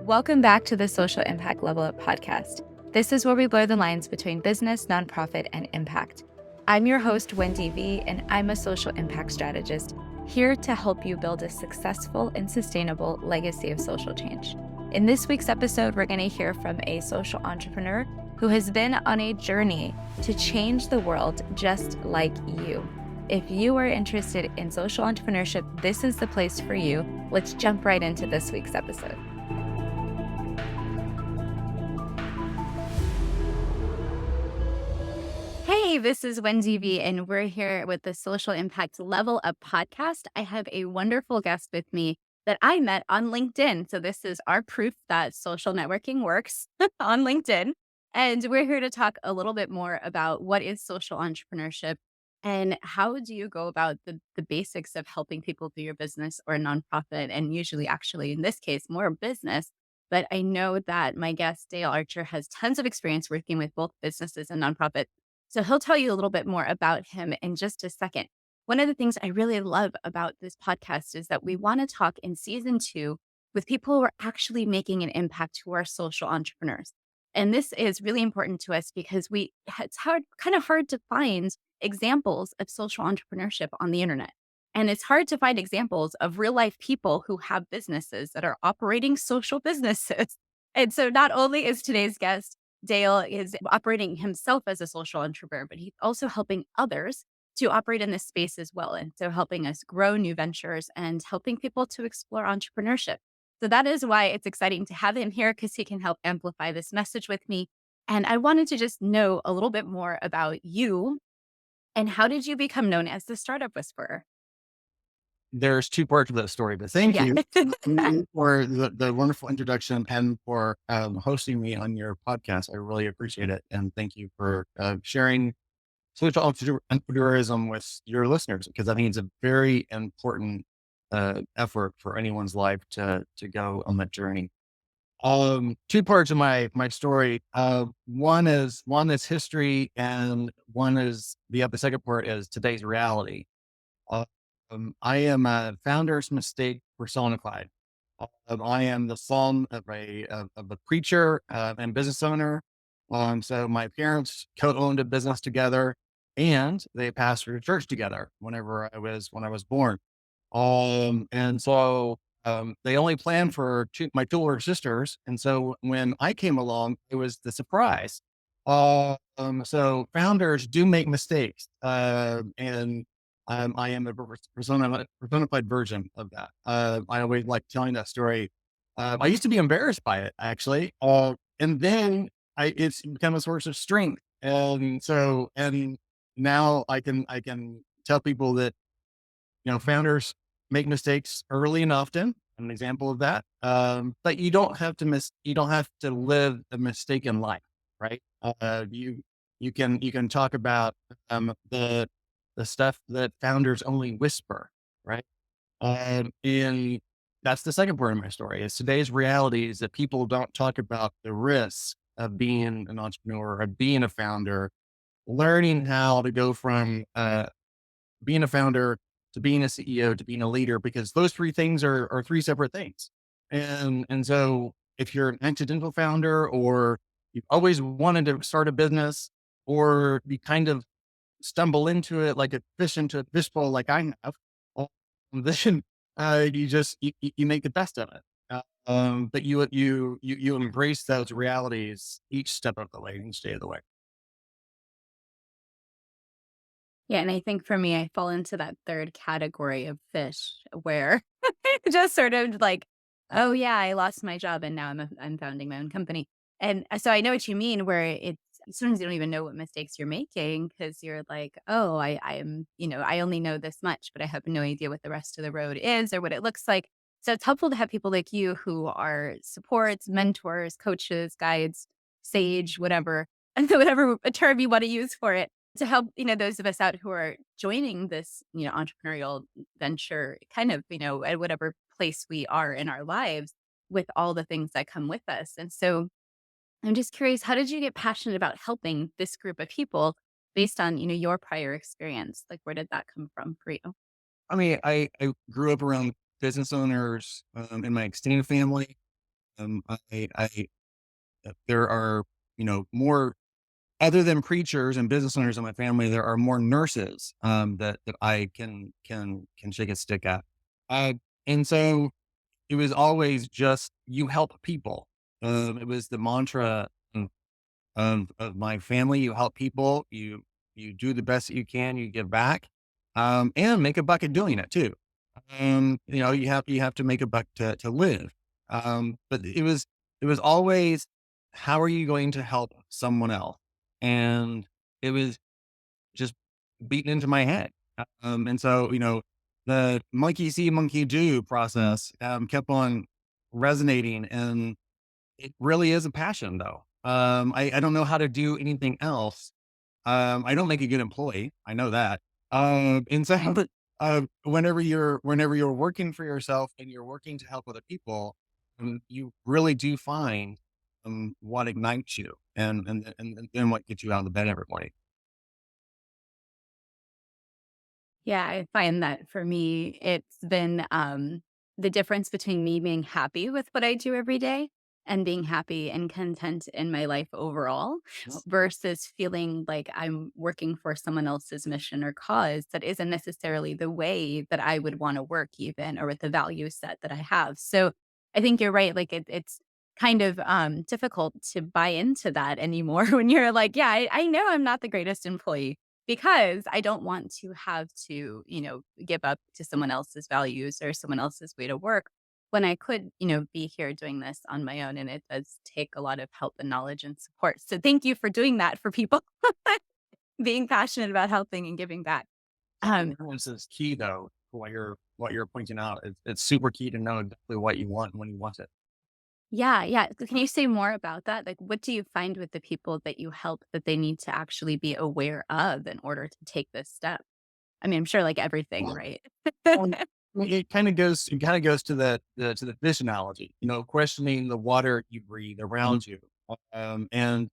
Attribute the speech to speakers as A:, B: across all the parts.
A: Welcome back to the Social Impact Level Up podcast. This is where we blur the lines between business, nonprofit, and impact. I'm your host, Wendy V, and I'm a social impact strategist here to help you build a successful and sustainable legacy of social change. In this week's episode, we're going to hear from a social entrepreneur who has been on a journey to change the world just like you. If you are interested in social entrepreneurship, this is the place for you. Let's jump right into this week's episode. Hey, this is Wendy V, and we're here with the Social Impact Level Up podcast. I have a wonderful guest with me that I met on LinkedIn. So this is our proof that social networking works on LinkedIn. And we're here to talk a little bit more about what is social entrepreneurship and how do you go about the basics of helping people through your business or nonprofit, and usually actually in this case, more business. But I know that my guest, Dale Archer, has tons of experience working with both businesses and nonprofits. So he'll tell you a little bit more about him in just a second. One of the things I really love about this podcast is that we want to talk in season 2 with people who are actually making an impact, who are social entrepreneurs. And this is really important to us because it's kind of hard to find examples of social entrepreneurship on the internet. And it's hard to find examples of real life people who have businesses that are operating social businesses. And so not only is today's guest Dale is operating himself as a social entrepreneur, but he's also helping others to operate in this space as well. And so helping us grow new ventures and helping people to explore entrepreneurship. So that is why it's exciting to have him here, because he can help amplify this message with me. And I wanted to just know a little bit more about you and how did you become known as the Startup Whisperer?
B: There's two parts of that story, but thank you for the wonderful introduction and for hosting me on your podcast. I really appreciate it. And thank you for sharing social entrepreneurism with your listeners, because I think it's a very important effort for anyone's life to go on that journey. Two parts of my story. One is history, and the second part is today's reality. I am a founder's mistake personified. I am the son of a preacher and business owner. So my parents co-owned a business together, and they pastored a church together when I was born. And so they only planned for my two older sisters, and so when I came along, it was the surprise. So founders do make mistakes, and I am a personified version of that. I always like telling that story. I used to be embarrassed by it, actually, and then it's become a source of strength. And now I can tell people that founders make mistakes early and often. I'm an example of that. But you don't have to live a mistaken life, right? You can talk about the stuff that founders only whisper, right? And that's the second part of my story. Is today's reality is that people don't talk about the risks of being an entrepreneur, of being a founder, learning how to go from being a founder to being a CEO to being a leader, because those three things are three separate things. And so if you're an accidental founder, or you've always wanted to start a business, or you kind of stumble into it like a fish into a fishbowl, like I have, then you make the best of it. But you embrace those realities each step of the way, each day of the way.
A: Yeah, and I think for me, I fall into that third category of fish where just sort of like, oh yeah, I lost my job and now I'm founding my own company. And so I know what you mean, where it's sometimes you don't even know what mistakes you're making because you're like, oh, I am, I only know this much, but I have no idea what the rest of the road is or what it looks like. So it's helpful to have people like you who are supports, mentors, coaches, guides, sage, whatever, whatever term you want to use for it, to help, those of us out who are joining this, entrepreneurial venture, kind of, at whatever place we are in our lives with all the things that come with us. And so I'm just curious, how did you get passionate about helping this group of people based on, your prior experience? Like, where did that come from for you?
B: I mean, I grew up around business owners in my extended family. I there are, more other than preachers and business owners in my family, there are more nurses, that I can shake a stick at. Uh, and so it was always just, you help people. It was the mantra of my family. You help people, you do the best that you can, you give back, and make a bucket doing it too. You have to make a buck to live. But it was always, how are you going to help someone else? And it was just beaten into my head. And so, the monkey see, monkey do process, kept on resonating, and it really is a passion though. I don't know how to do anything else. I don't make a good employee. I know that. And so, whenever you're working for yourself and you're working to help other people, you really do find what ignites you, and then what gets you out of the bed every morning.
A: Yeah, I find that for me, it's been the difference between me being happy with what I do every day and being happy and content in my life overall
B: Yep.
A: versus feeling like I'm working for someone else's mission or cause that isn't necessarily the way that I would want to work, even or with the value set that I have. So I think you're right. Like it's kind of difficult to buy into that anymore when you're like, yeah, I know I'm not the greatest employee because I don't want to have to, give up to someone else's values or someone else's way to work when I could, be here doing this on my own. And it does take a lot of help and knowledge and support. So thank you for doing that for people, being passionate about helping and giving back. Um,
B: Self-awareness is key though. What you're pointing out, it's super key to know exactly what you want and when you want it.
A: yeah, yeah. Can you say more about that? Like, what do you find with the people that you help that they need to actually be aware of in order to take this step? I mean, I'm sure like everything, right?
B: Um, it kind of goes to the fish analogy, questioning the water you breathe around you. And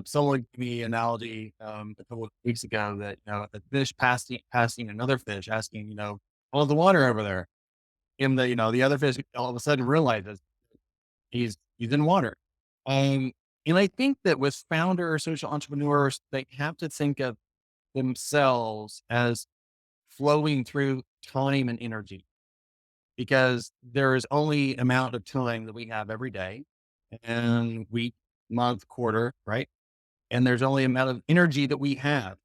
B: someone gave me an analogy a couple of weeks ago that, a fish passing another fish, asking, all the water over there. And the other fish all of a sudden realizes he's in water. Um, and I think that with founders, social entrepreneurs, they have to think of themselves as flowing through time and energy, because there is only amount of time that we have every day and week, month, quarter, right? And there's only amount of energy that we have.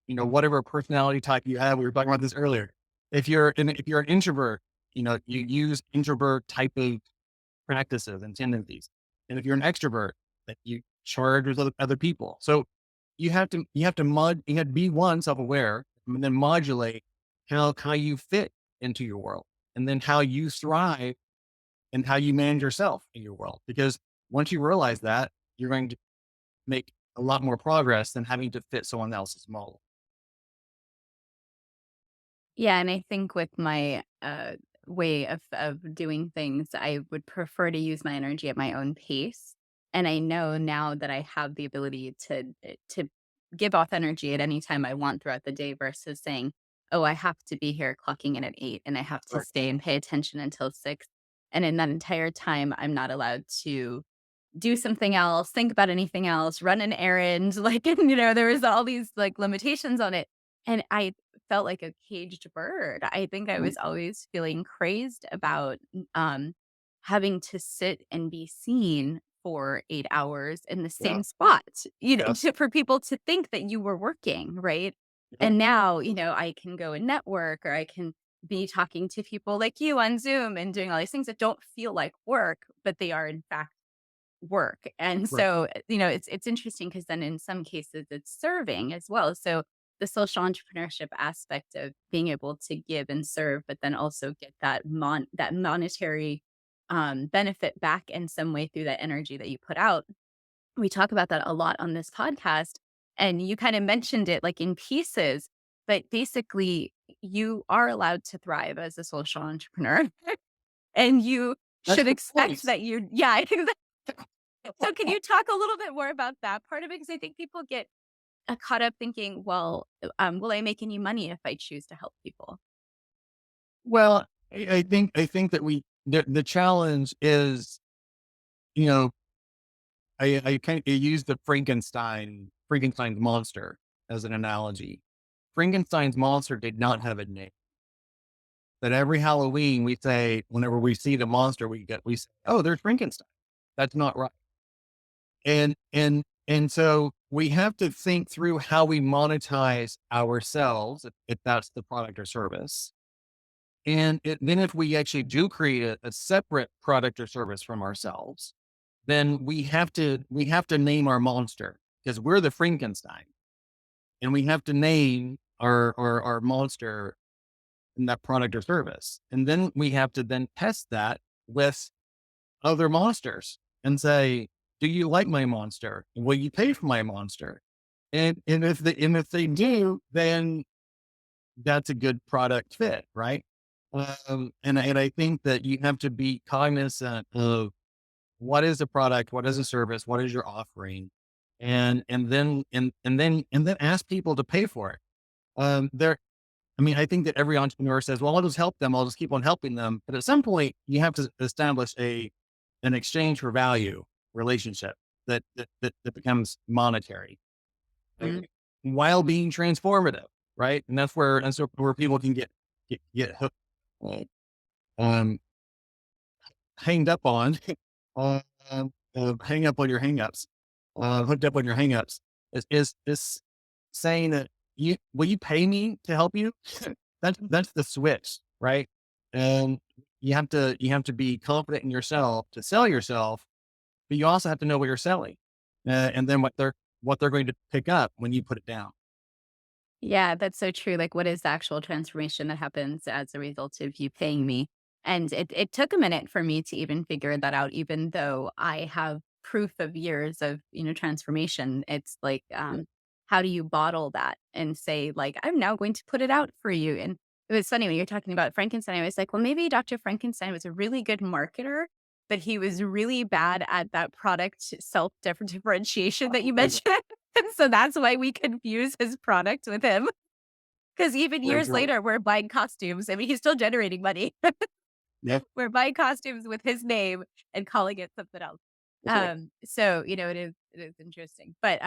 B: Whatever personality type you have, we were talking about this earlier. If you're an introvert, you use introvert type of practices and tendencies. And if you're an extrovert, that you charge with other people. So you have to be one, self-aware, and then modulate how you fit into your world, and then how you thrive and how you manage yourself in your world. Because once you realize that, you're going to make a lot more progress than having to fit someone else's mold.
A: Yeah, and I think with my, way of doing things, I would prefer to use my energy at my own pace, and I know now that I have the ability to give off energy at any time I want throughout the day versus saying, "Oh, I have to be here clocking in at 8, and I have to
B: Right.
A: stay and pay attention until 6," and in that entire time, I'm not allowed to do something else, think about anything else, run an errand, like, and, there was all these, like, limitations on it, and I felt like a caged bird. I think I was always feeling crazed about, having to sit and be seen for 8 hours in the
B: Yeah.
A: same spot,
B: Yes.
A: for people to think that you were working, right?
B: Yep.
A: And now, I can go and network, or I can be talking to people like you on Zoom and doing all these things that don't feel like work, but they are in fact work. And
B: Right.
A: so, it's interesting because then in some cases it's serving as well. So the social entrepreneurship aspect of being able to give and serve, but then also get that monetary benefit back in some way through that energy that you put out. We talk about that a lot on this podcast. And you kind of mentioned it like in pieces, but basically you are allowed to thrive as a social entrepreneur and you
B: That's
A: should
B: the
A: expect
B: point.
A: that yeah, I think so can you talk a little bit more about that part of it? Because I think people get, caught up thinking, "Well, will I make any money if I choose to help people?"
B: Well, I think that the challenge is you know, I kind of use the Frankenstein's monster as an analogy. Frankenstein's monster did not have a name. That every Halloween we say, whenever we see the monster, we say, "Oh, there's Frankenstein." That's not right. And so we have to think through how we monetize ourselves, if that's the product or service. Then if we actually do create a separate product or service from ourselves, then we have to name our monster because we're the Frankenstein, and we have to name our monster in that product or service. And then we have to then test that with other monsters and say, do you like my monster? Will you pay for my monster? And if they do, then that's a good product fit, right? And I think that you have to be cognizant of what is the product, what is the service, what is your offering, and then ask people to pay for it. There, I mean, I think that every entrepreneur says, "Well, I'll just help them. I'll just keep on helping them." But at some point, you have to establish an exchange for value relationship that becomes monetary,
A: Mm.
B: like, while being transformative, right? And that's where people can get hooked, uh, um, hanged up on, uh, hang up on your hangups, hooked up on your hangups is saying that will you pay me to help you? That's the switch, right? And you have to be confident in yourself to sell yourself, but you also have to know what you're selling, and then what they're going to pick up when you put it down.
A: Yeah, that's so true. Like, what is the actual transformation that happens as a result of you paying me? And it took a minute for me to even figure that out, even though I have proof of years of, transformation. It's like, how do you bottle that and say, like, I'm now going to put it out for you? And it was funny when you're talking about Frankenstein. I was like, well, maybe Dr. Frankenstein was a really good marketer, but he was really bad at that product self differentiation that you mentioned. And so that's why we confuse his product with him. Because even years
B: Right.
A: later, we're buying costumes. I mean, he's still generating money.
B: Yeah,
A: We're buying costumes with his name and calling it something else.
B: that's right.
A: So, it is interesting. But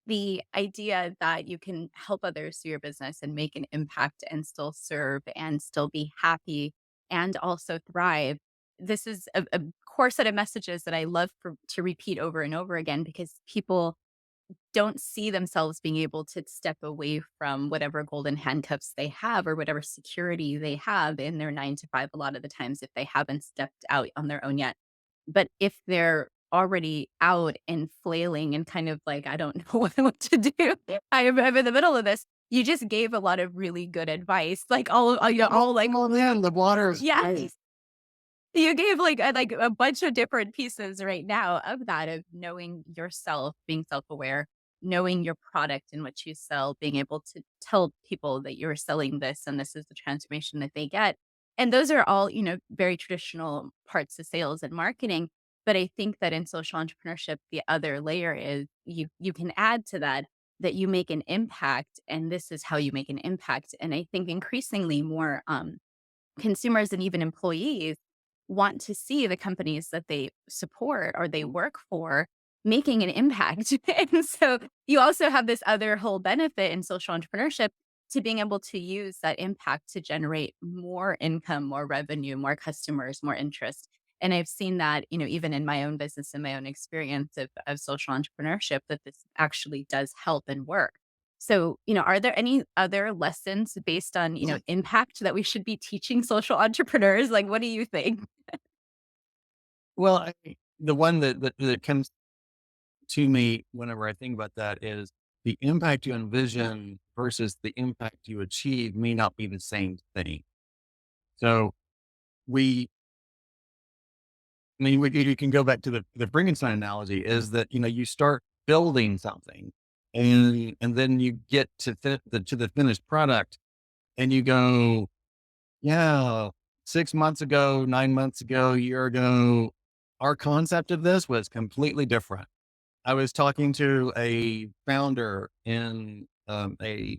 A: the idea that you can help others through your business and make an impact and still serve and still be happy and also thrive. This is a core set of messages that I love to repeat over and over again because people don't see themselves being able to step away from whatever golden handcuffs they have or whatever security they have in their 9 to 5 a lot of the times if they haven't stepped out on their own yet. But if they're already out and flailing and kind of like, I don't know what to do. I'm in the middle of this. You just gave a lot of really good advice. Like all like,
B: Oh man, the water is
A: yeah,
B: great.
A: you gave like a bunch of different pieces right now of that, of knowing yourself, being self-aware, knowing your product and what you sell, being able to tell people that you're selling this and this is the transformation that they get. And those are all, very traditional parts of sales and marketing. But I think that in social entrepreneurship, the other layer is you can add to that you make an impact, and this is how you make an impact. And I think increasingly more consumers and even employees want to see the companies that they support or they work for making an impact. And so you also have this other whole benefit in social entrepreneurship to being able to use that impact to generate more income, more revenue, more customers, more interest. And I've seen that, even in my own business and my own experience of social entrepreneurship, that this actually does help and work. So, are there any other lessons based on, impact that we should be teaching social entrepreneurs? Like, what do you think?
B: Well, the one that comes to me whenever I think about that is the impact you envision versus the impact you achieve may not be the same thing. So we, I mean, you can go back to the Frankenstein analogy is that, you start building something and then you get to the finished product and you go, yeah, 6 months ago, 9 months ago, a year ago, our concept of this was completely different. I was talking to a founder in a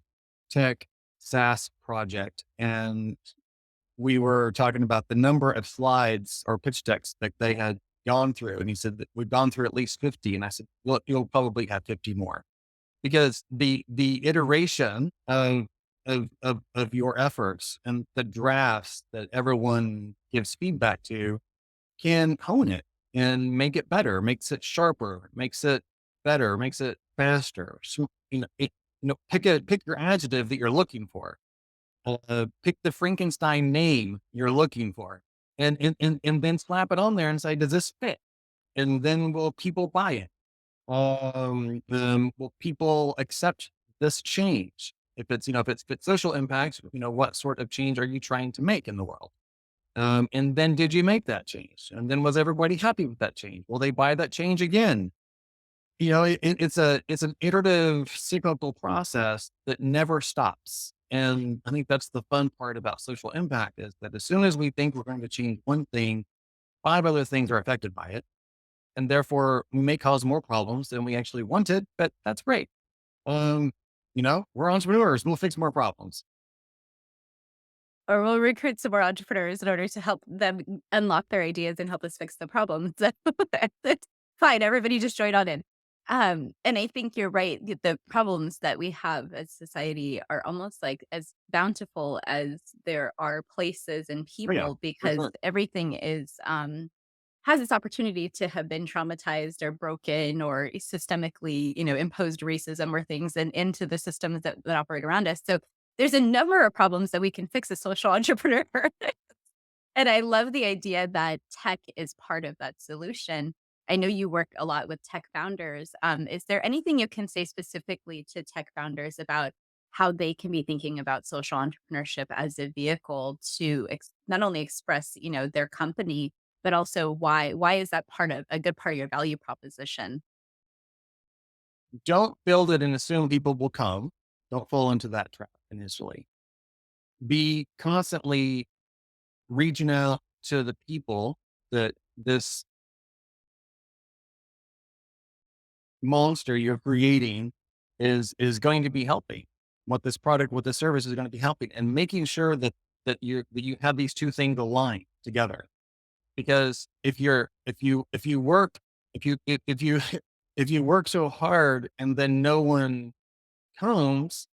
B: tech SaaS project, and we were talking about the number of slides or pitch decks that they had gone through? And he said that we've gone through at least 50. And I said, look, you'll probably have 50 more because the iteration of your efforts and the drafts that everyone gives feedback to can hone it and make it better, makes it sharper, makes it better, makes it faster. So, pick your adjective that you're looking for. Pick the Frankenstein name you're looking for, and then slap it on there and say, "Does this fit?" And then will people buy it? Will people accept this change? If it's social impact, what sort of change are you trying to make in the world? And then did you make that change? And then was everybody happy with that change? Will they buy that change again? It's an iterative cyclical process that never stops. And I think that's the fun part about social impact is that as soon as we think we're going to change one thing, five other things are affected by it. And therefore we may cause more problems than we actually wanted, but that's great. Um, we're entrepreneurs. We'll fix more problems.
A: Or we'll recruit some more entrepreneurs in order to help them unlock their ideas and help us fix the problems. It's fine. Everybody just join on in. And I think you're right. The problems that we have as society are almost like as bountiful as there are places and
B: Oh yeah,
A: people
B: for
A: because
B: sure.
A: everything is has this opportunity to have been traumatized or broken or systemically, imposed racism or things and into the systems that operate around us. So there's a number of problems that we can fix as social entrepreneur. And I love the idea that tech is part of that solution. I know you work a lot with tech founders. Is there anything you can say specifically to tech founders about how they can be thinking about social entrepreneurship as a vehicle to not only express, their company, but also why is that part of a good part of your value proposition?
B: Don't build it and assume people will come. Don't fall into that trap initially. Be constantly reaching out to the people that this monster you're creating is going to be helping. What this product, what this service is going to be helping, and making sure that you have these two things aligned together. Because if you work if you if you work so hard and then no one comes,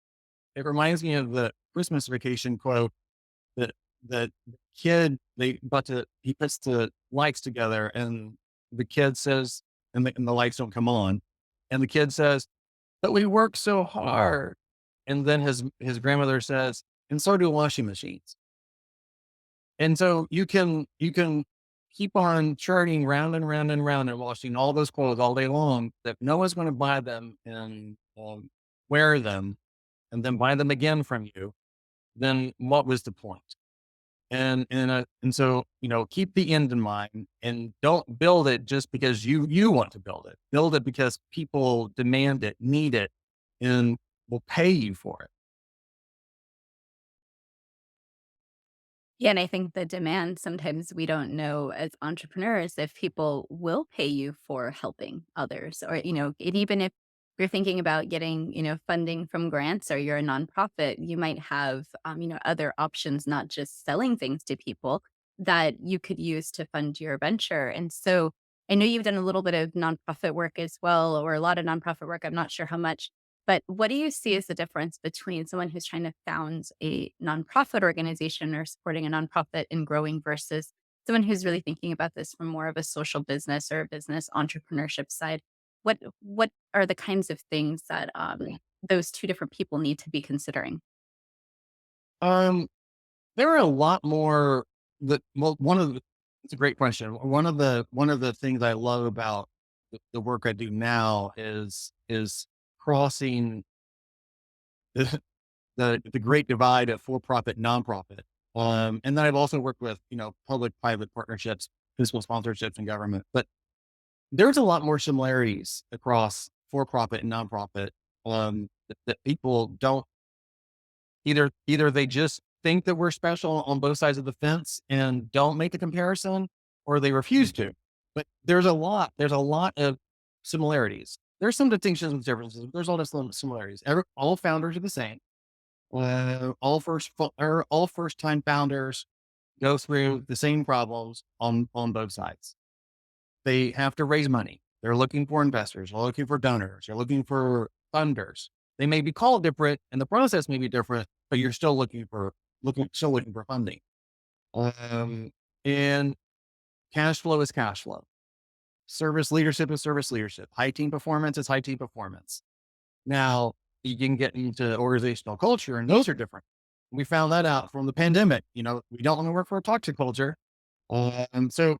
B: it reminds me of the Christmas Vacation quote that the kid he puts the lights together and the kid says and the lights don't come on, and the kid says, "But we work so hard," and then his grandmother says, "And so do washing machines." And so you can keep on churning round and round and round and washing all those clothes all day long that no one's going to buy them and wear them and then buy them again from you. Then what was the point? And so keep the end in mind and don't build it just because you want to build it. Build it because people demand it, need it, and will pay you for it.
A: Yeah, and I think the demand sometimes we don't know as entrepreneurs if people will pay you for helping others or, and even if you're thinking about getting, funding from grants or you're a nonprofit, you might have, other options, not just selling things to people that you could use to fund your venture. And so I know you've done a little bit of nonprofit work as well, or a lot of nonprofit work. I'm not sure how much, but what do you see as the difference between someone who's trying to found a nonprofit organization or supporting a nonprofit and growing versus someone who's really thinking about this from more of a social business or a business entrepreneurship side? What are the kinds of things that those two different people need to be considering?
B: Um, there are a lot more well, it's a great question. One of the things I love about the work I do now is crossing the the great divide of for profit, nonprofit. And then I've also worked with, public private partnerships, fiscal sponsorships and government. But there's a lot more similarities across for profit and nonprofit that people don't either they just think that we're special on both sides of the fence and don't make the comparison, or they refuse to. But there's a lot of similarities. There's some distinctions and differences. But there's all this similarities. All founders are the same. All first time founders go through the same problems on both sides. they have to raise money. They're looking for investors. They're looking for donors. They're looking for funders. They may be called different and the process may be different, but you're still still looking for funding. Um, and cash flow is cash flow. Service leadership is service leadership. High team performance is high team performance. Now, you can get into organizational culture, and those are different. We found that out from the pandemic. We don't want to work for a toxic culture. So,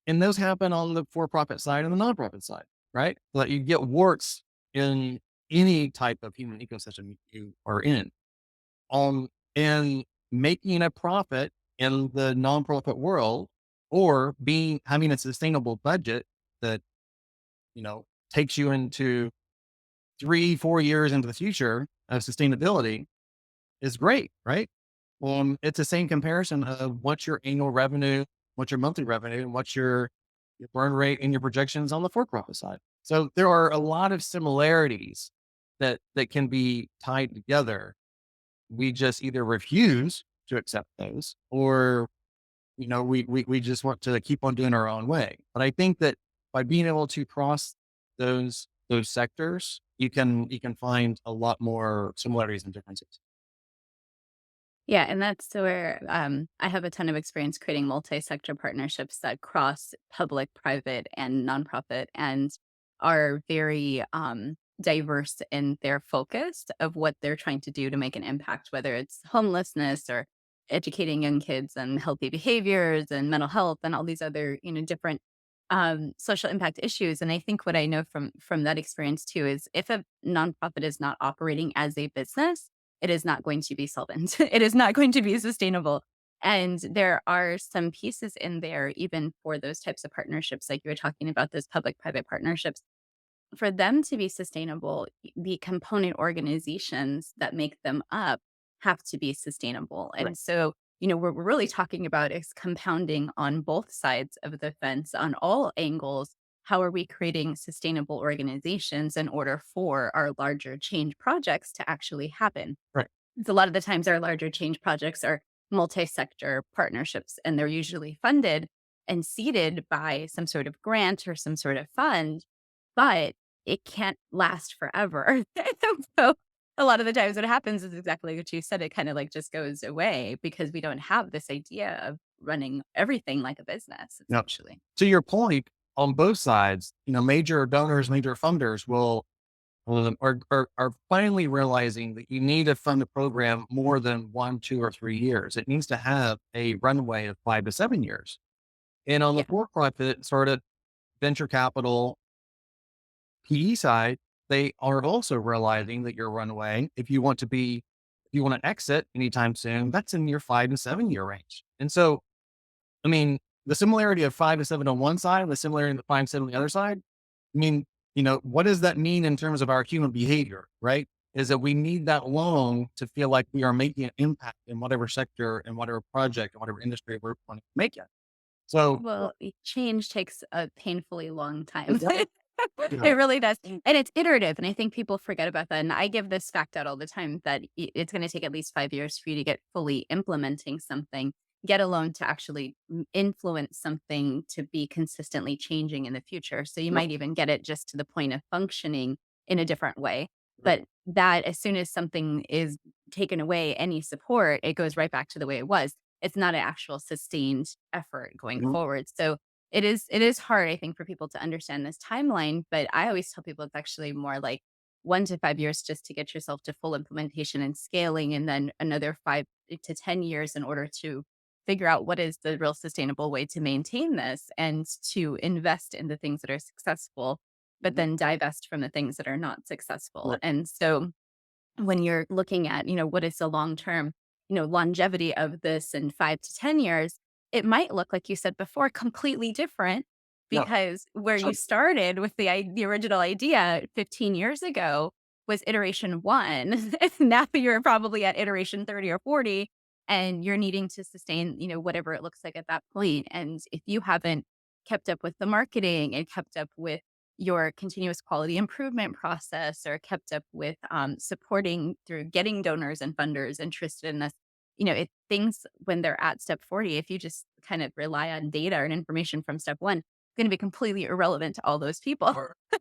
B: and those happen on the for-profit side and the nonprofit side, right? That you get warts in any type of human ecosystem you are in. Um, and making a profit in the nonprofit world, or having a sustainable budget that you know takes you into 3-4 years into the future of sustainability is great, right? It's the same comparison of what's your annual revenue, what's your monthly revenue, and what's your burn rate and your projections on the for-profit side. So there are a lot of similarities that can be tied together. We just either refuse to accept those, or we just want to keep on doing our own way. But I think that by being able to cross those sectors, you can find a lot more similarities and differences.
A: Yeah, and that's where I have a ton of experience creating multi-sector partnerships that cross public, private, and nonprofit, and are very diverse in their focus of what they're trying to do to make an impact, whether it's homelessness or educating young kids on healthy behaviors and mental health and all these other different social impact issues. And I think what I know from that experience too is if a nonprofit is not operating as a business, it is not going to be solvent. It is not going to be sustainable. And there are some pieces in there, even for those types of partnerships, like you were talking about, those public private partnerships, for them to be sustainable, the component organizations that make them up have to be sustainable.
B: Right.
A: And so, what we're really talking about is compounding on both sides of the fence, on all angles. How are we creating sustainable organizations in order for our larger change projects to actually happen?
B: Right.
A: 'Cause a lot of the times our larger change projects are multi-sector partnerships, and they're usually funded and seeded by some sort of grant or some sort of fund, but it can't last forever. So a lot of the times what happens is exactly what you said. It kind of like just goes away because we don't have this idea of running everything like a business,
B: Now,
A: essentially.
B: to your point, on both sides, major donors, major funders are finally realizing that you need to fund a program more than 1, 2, or 3 years. It needs to have a runway of 5 to 7 years. And on the
A: Yeah.
B: for-profit sort of venture capital PE side, they are also realizing that your runway, if you want to exit anytime soon, that's in your 5 to 7 year range. And so, I mean, the similarity of 5 to 7 on one side and the similarity of the 5 to 7 on the other side, I mean, what does that mean in terms of our human behavior, right? Is that we need that long to feel like we are making an impact in whatever sector and whatever project and whatever industry we're wanting to make it. So,
A: Well, change takes a painfully long time.
B: yeah,
A: It really does. And it's iterative. And I think people forget about that. And I give this fact out all the time that it's going to take at least 5 years for you to get fully implementing something, get alone to actually influence something to be consistently changing in the future. So you
B: yep,
A: might even get it just to the point of functioning in a different way.
B: right,
A: But that as soon as something is taken away, any support, it goes right back to the way it was. It's not an actual sustained effort going
B: mhm,
A: forward. So it is hard, I think, for people to understand this timeline, but I always tell people it's actually more like 1 to 5 years just to get yourself to full implementation and scaling, and then another 5 to 10 years in order to figure out what is the real sustainable way to maintain this and to invest in the things that are successful, but
B: mhm,
A: then divest from the things that are not successful.
B: right,
A: And so when you're looking at, what is the long term, longevity of this in 5 to 10 years, it might look like you said before completely different
B: yeah,
A: because where you
B: sure,
A: started with the original idea 15 years ago was iteration 1. Now you're probably at iteration 30 or 40 and you're needing to sustain, whatever it looks like at that point. And if you haven't kept up with the marketing and kept up with your continuous quality improvement process or kept up with supporting through getting donors and funders interested in this. Things when they're at step 40, if you just kind of rely on data and information from step 1, going to be completely irrelevant to all those people.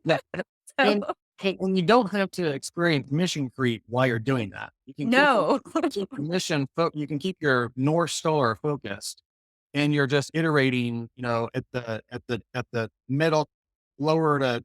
B: Yeah.
A: So,
B: And, and you don't have to experience mission creep while you're doing that. You can keep
A: no.
B: keep your you can keep your North Star focused, and you're just iterating, at the middle, lower to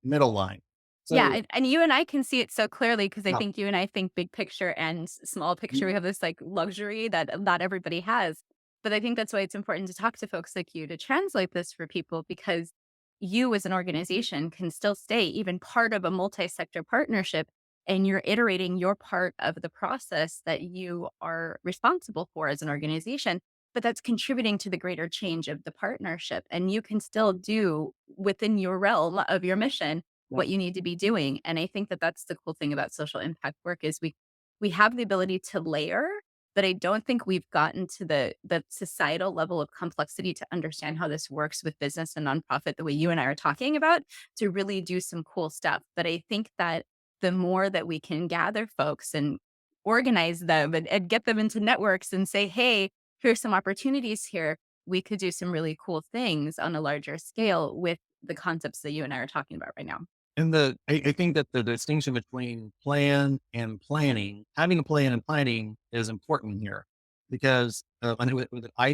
B: middle line.
A: Yeah,
B: So
A: and you and I can see it so clearly because I
B: yeah,
A: think you and I think big picture and small picture. We have this like luxury that not everybody has. But I think that's why it's important to talk to folks like you to translate this for people because you as an organization can still stay even part of a multi-sector partnership and you're iterating your part of the process that you are responsible for as an organization, but that's contributing to the greater change of the partnership. And you can still do within your realm of your mission
B: yeah.
A: what you need to be doing. And I think that that's the cool thing about social impact work is we have the ability to layer, but I don't think we've gotten to the societal level of complexity to understand how this works with business and nonprofit the way you and I are talking about to really do some cool stuff. But I think that the more that we can gather folks and organize them and get them into networks and say, hey, here's some opportunities here, we could do some really cool things on a larger scale with the concepts that you and I are talking about right now.
B: And I think that the distinction between plan and planning, having a plan and planning is important here because I know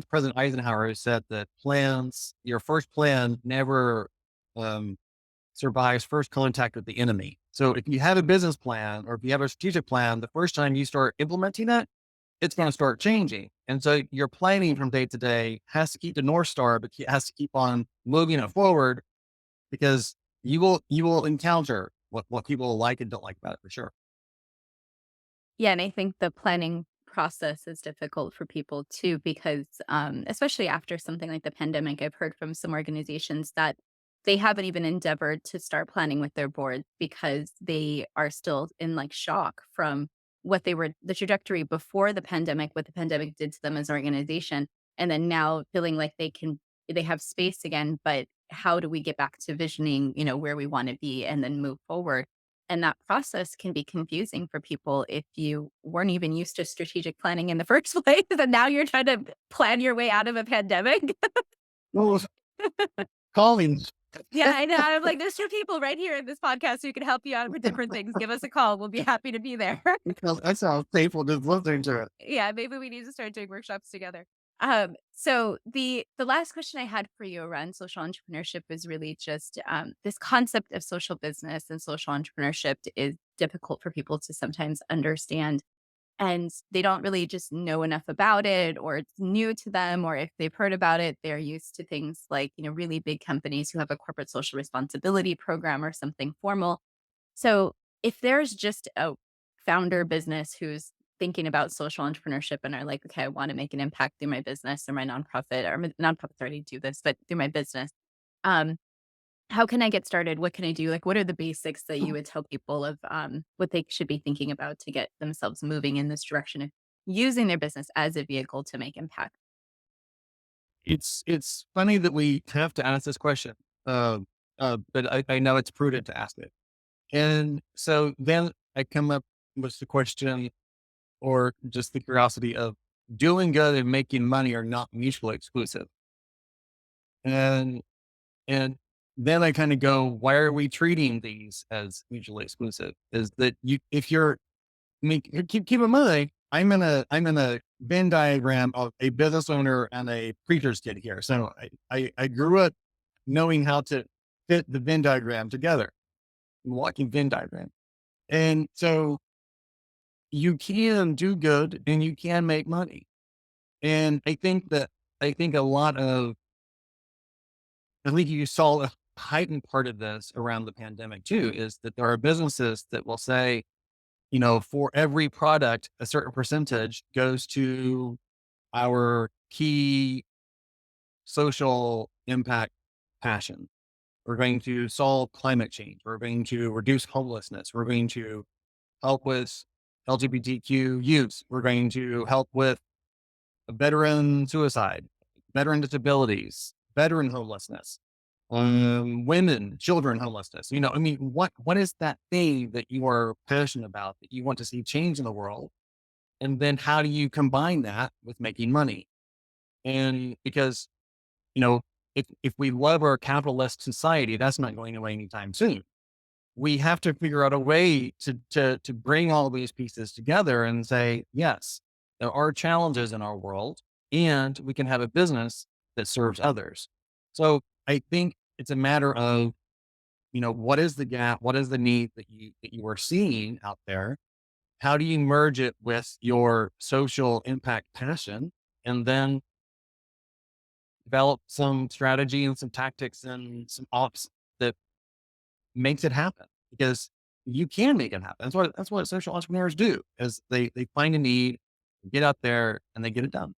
B: President Eisenhower said that your first plan never um, survives first contact with the enemy. So if you have a business plan or if you have a strategic plan, the first time you start implementing it, it's going to start changing. And so your planning from day to day has to keep the North Star, but it has to keep on moving it forward because you will encounter what people like and don't like about it for sure.
A: Yeah, and I think the planning process is difficult for people too, because especially after something like the pandemic, I've heard from some organizations that they haven't even endeavored to start planning with their board because they are still in like shock from what they were the trajectory before the pandemic, what the pandemic did to them as an organization, and then now feeling like they have space again, but how do we get back to visioning, where we want to be and then move forward? And that process can be confusing for people if you weren't even used to strategic planning in the first place, and now you're trying to plan your way out of a pandemic.
B: Well, callings.
A: Yeah, I know. I'm like, there's 2 people right here in this podcast who can help you out with different things. Give us a call. We'll be happy to be there.
B: That sounds painful just listening to it.
A: Yeah, maybe we need to start doing workshops together. So the last question I had for you around social entrepreneurship is really just this concept of social business and social entrepreneurship is difficult for people to sometimes understand. And they don't really just know enough about it, or it's new to them, or if they've heard about it, they're used to things like, really big companies who have a corporate social responsibility program or something formal. So if there's just a founder business who's thinking about social entrepreneurship and are like, okay, I want to make an impact through my business or my nonprofit, or my nonprofits already do this, but through my business, um, how can I get started? What can I do? Like, what are the basics that you would tell people of what they should be thinking about to get themselves moving in this direction of using their business as a vehicle to make impact?
B: It's funny that we have to ask this question, but I know it's prudent to ask it. And so then I come up with the question or just the curiosity of doing good and making money are not mutually exclusive. And and then I kind of go, why are we treating these as mutually exclusive? Is that if you're keep in mind, I'm in a Venn diagram of a business owner and a preacher's kid here. So I grew up knowing how to fit the Venn diagram together, walking Venn diagram. And so you can do good and you can make money. And I think a lot of, I think you saw a heightened part of this around the pandemic too, is that there are businesses that will say, for every product, a certain percentage goes to our key social impact passion. We're going to solve climate change. We're going to reduce homelessness. We're going to help with LGBTQ youth. We're going to help with veteran suicide, veteran disabilities, veteran homelessness, women, children homelessness. I mean, what is that thing that you are passionate about that you want to see change in the world? And then how do you combine that with making money? And because, you know, if we love our capitalist society, that's not going away anytime soon. We have to figure out a way to bring all these pieces together and say, yes, there are challenges in our world, and we can have a business that serves others. So I think it's a matter of, what is the gap? What is the need that you are seeing out there? How do you merge it with your social impact passion, and then develop some strategy and some tactics and some ops that makes it happen? Because you can make it happen. That's what social entrepreneurs do, is they find a need, get out there, and they get it done.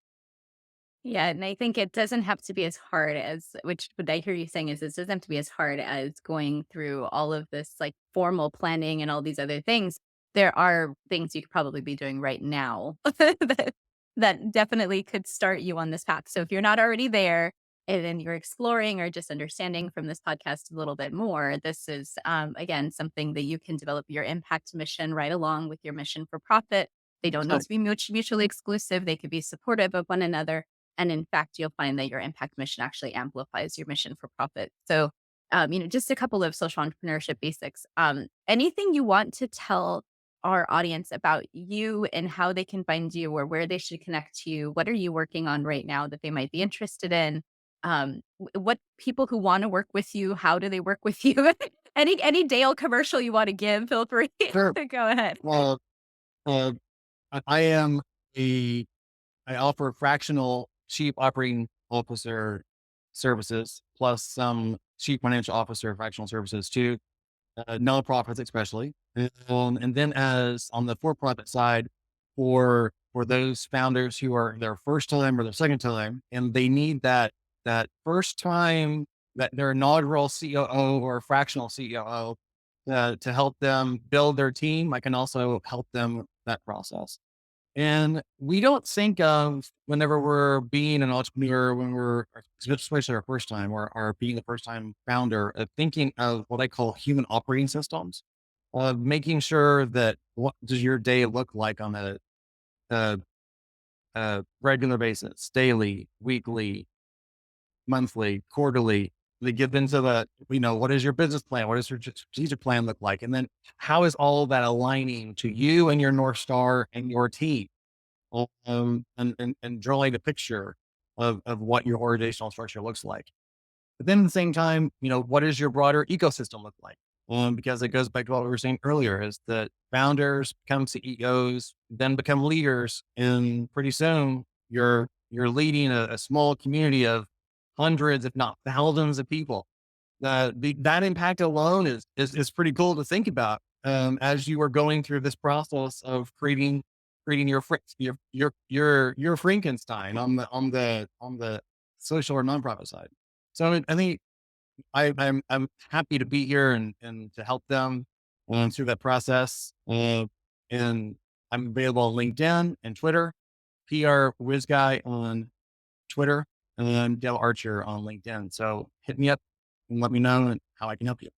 A: Yeah, and I think it doesn't have to be as hard as which what I hear you saying is this doesn't have to be as hard as going through all of this like formal planning and all these other things. There are things you could probably be doing right now that that definitely could start you on this path. So if you're not already there and then you're exploring or just understanding from this podcast a little bit more, this is again something that you can develop your impact mission right along with your mission for profit. They don't need
B: So
A: to be mutually exclusive. They could be supportive of one another, and in fact, you'll find that your impact mission actually amplifies your mission for profit. So, just a couple of social entrepreneurship basics. Anything you want to tell our audience about you and how they can find you or where they should connect to you? What are you working on right now that they might be interested in? What people who want to work with you, how do they work with you? Any Dale commercial you want to give, feel free
B: sure.
A: to go ahead.
B: Well, uh, I am a I offer fractional chief operating officer services plus some chief financial officer fractional services too, nonprofits especially. And then as on the for-profit side, for those founders who are their first time or their second time, and they need that first time, that their inaugural COO or fractional COO, to help them build their team, I can also help them with that process. And we don't think of, whenever we're being an entrepreneur, when we're, especially our first time or being the first time founder, of thinking of what I call human operating systems, of making sure that what does your day look like on a, a regular basis, daily, weekly, monthly, quarterly. They get into what is your business plan? What does your strategic plan look like? And then how is all of that aligning to you and your North Star and your team? And drawing a picture of what your organizational structure looks like. But then at the same time, what does your broader ecosystem look like? Because it goes back to what we were saying earlier, is that founders become CEOs, then become leaders, and pretty soon you're leading a small community of hundreds, if not thousands, of people. That impact alone is pretty cool to think about, as you are going through this process of creating your Frankenstein on the social or nonprofit side. So I think I'm happy to be here and to help them through that process. And I'm available on LinkedIn and Twitter, PR Whiz Guy on Twitter, and Dale Archer on LinkedIn. So hit me up and let me know how I can help you.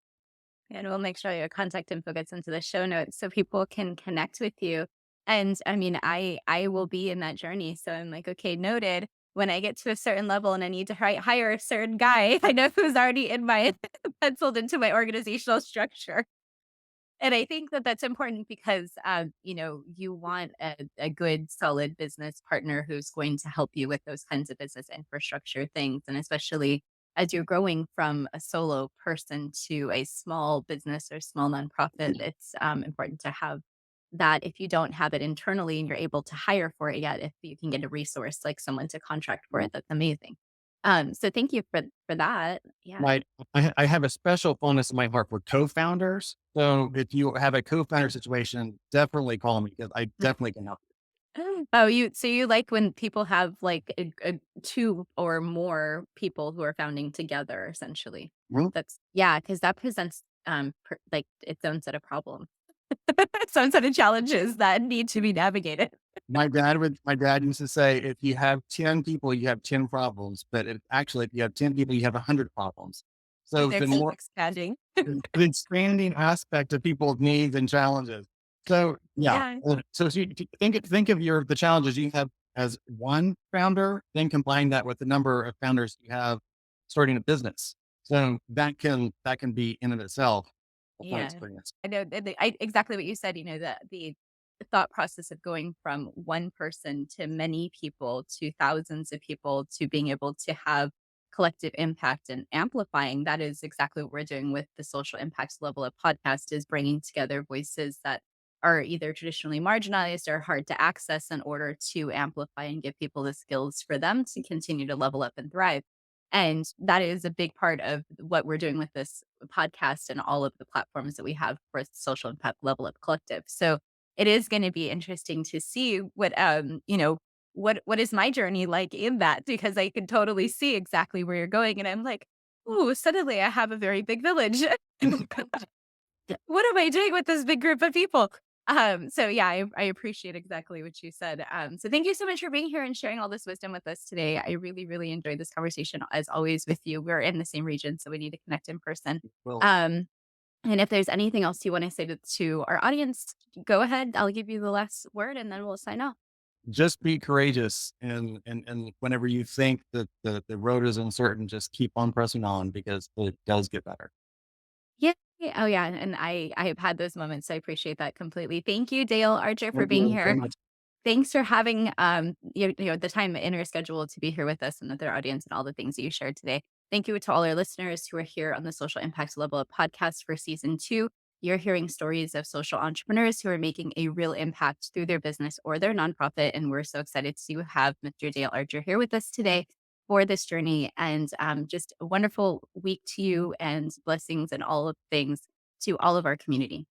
A: And we'll make sure your contact info gets into the show notes so people can connect with you. And I mean, I will be in that journey. So I'm like, okay, noted. When I get to a certain level and I need to hire a certain guy, I know who's already in my penciled into my organizational structure. And I think that that's important because, you want a good, solid business partner who's going to help you with those kinds of business infrastructure things. And especially as you're growing from a solo person to a small business or small nonprofit, it's important to have that. If you don't have it internally and you're able to hire for it yet, if you can get a resource like someone to contract for it, that's amazing. So thank you for that. Yeah.
B: My I have a special fondness in my heart for co-founders. So if you have a co-founder situation, definitely call me, because I definitely can help
A: Oh, you like when people have like a 2 or more people who are founding together essentially.
B: you.
A: That's yeah, because that presents, like its own set of problems, its own set of challenges that need to be navigated.
B: My dad used to say, if you have 10 people, you have 10 problems. But if you have 10 people, you have 100 problems. So
A: They're
B: the
A: keep
B: more
A: expanding.
B: the expanding aspect of people's needs and challenges. So yeah.
A: Yeah.
B: So think of the challenges you have as one founder, then combine that with the number of founders you have starting a business. So that can be in of itself a fun
A: Yeah,
B: experience.
A: I know exactly what you said. The thought process of going from one person to many people to thousands of people to being able to have collective impact and amplifying. That is exactly what we're doing with the social impact level of podcast, is bringing together voices that are either traditionally marginalized or hard to access in order to amplify and give people the skills for them to continue to level up and thrive. And that is a big part of what we're doing with this podcast and all of the platforms that we have for social impact level up collective. So it is going to be interesting to see what is my journey like in that, because I can totally see exactly where you're going. And I'm like, ooh, suddenly I have a very big village. What am I doing with this big group of people? So yeah, I appreciate exactly what you said. So thank you so much for being here and sharing all this wisdom with us today. I really, really enjoyed this conversation as always with you. We're in the same region, so we need to connect in person.
B: Well,
A: Um, and if there's anything else you want to say to our audience, go ahead. I'll give you the last word and then we'll sign off.
B: just be courageous, and whenever you think that the road is uncertain, just keep on pressing on because it does get better.
A: Yeah. Oh yeah. And I have had those moments. So I appreciate that completely. Thank you, Dale Archer, for
B: Thank
A: being
B: you very
A: here.
B: much.
A: Thanks for having the time in your schedule to be here with us and with our audience and all the things that you shared today. Thank you to all our listeners who are here on the Social Impact Level Up podcast for season 2. You're hearing stories of social entrepreneurs who are making a real impact through their business or their nonprofit. And we're so excited to have Mr. Dale Archer here with us today for this journey. And just a wonderful week to you, and blessings and all of things to all of our community.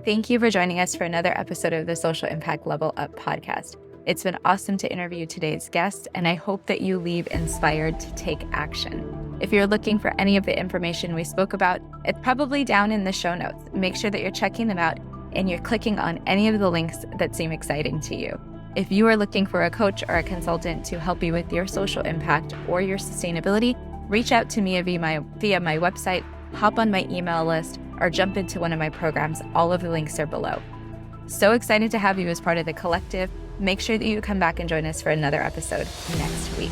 A: Thank you for joining us for another episode of the Social Impact Level Up podcast. It's been awesome to interview today's guest, and I hope that you leave inspired to take action. If you're looking for any of the information we spoke about, it's probably down in the show notes. Make sure that you're checking them out and you're clicking on any of the links that seem exciting to you. If you are looking for a coach or a consultant to help you with your social impact or your sustainability, reach out to me via my website, hop on my email list, or jump into one of my programs. All of the links are below. So excited to have you as part of the collective. Make sure that you come back and join us for another episode next week.